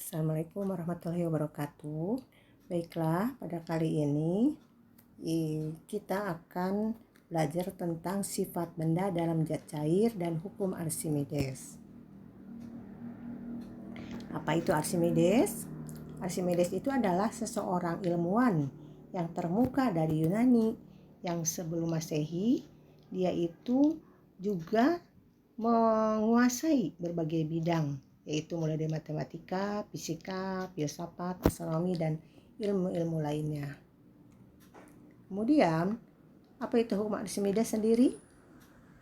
Assalamualaikum warahmatullahi wabarakatuh. Baiklah, pada kali ini kita akan belajar tentang sifat benda dalam zat cair dan hukum Archimedes. Apa itu Archimedes? Archimedes itu adalah seseorang ilmuwan yang termuka dari Yunani yang sebelum Masehi. Dia itu juga menguasai berbagai bidang, yaitu mulai dari matematika, fisika, filsafat, astronomi, dan ilmu-ilmu lainnya. Kemudian, apa itu hukum Archimedes sendiri?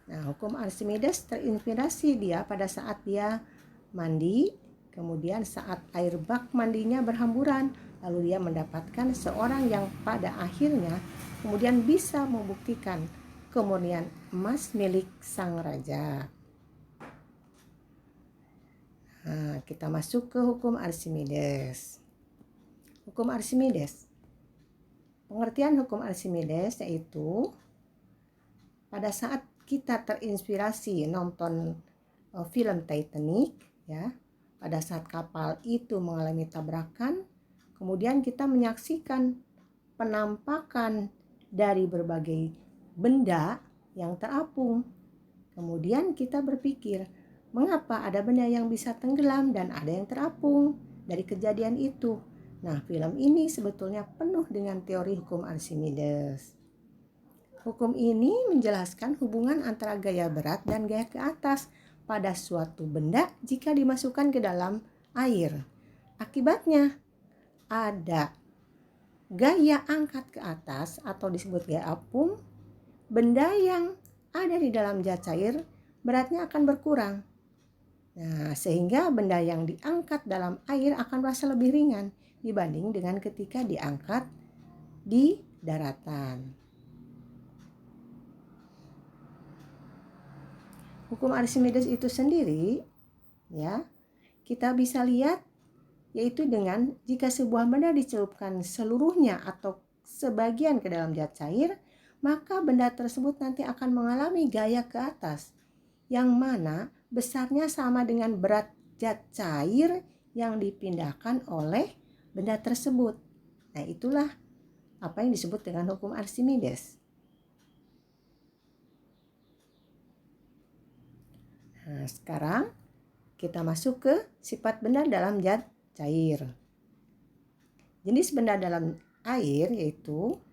Nah, hukum Archimedes terinspirasi dia pada saat dia mandi, kemudian saat air bak mandinya berhamburan, lalu dia mendapatkan seorang yang pada akhirnya kemudian bisa membuktikan kemurnian emas milik sang raja. Nah, kita masuk ke hukum Archimedes. Hukum Archimedes. Pengertian hukum Archimedes yaitu pada saat kita terinspirasi nonton film Titanic, ya, pada saat kapal itu mengalami tabrakan, kemudian kita menyaksikan penampakan dari berbagai benda yang terapung. Kemudian kita berpikir, mengapa ada benda yang bisa tenggelam dan ada yang terapung dari kejadian itu? Nah, film ini sebetulnya penuh dengan teori hukum Archimedes. Hukum ini menjelaskan hubungan antara gaya berat dan gaya ke atas pada suatu benda jika dimasukkan ke dalam air. Akibatnya, ada gaya angkat ke atas atau disebut gaya apung. Benda yang ada di dalam zat cair beratnya akan berkurang. Nah, sehingga benda yang diangkat dalam air akan merasa lebih ringan dibanding dengan ketika diangkat di daratan. Hukum Archimedes itu sendiri, ya, kita bisa lihat yaitu dengan jika sebuah benda dicelupkan seluruhnya atau sebagian ke dalam zat cair, maka benda tersebut nanti akan mengalami gaya ke atas, yang mana besarnya sama dengan berat zat cair yang dipindahkan oleh benda tersebut. Nah, itulah apa yang disebut dengan hukum Archimedes. Nah, sekarang kita masuk ke sifat benda dalam zat cair. Jenis benda dalam air yaitu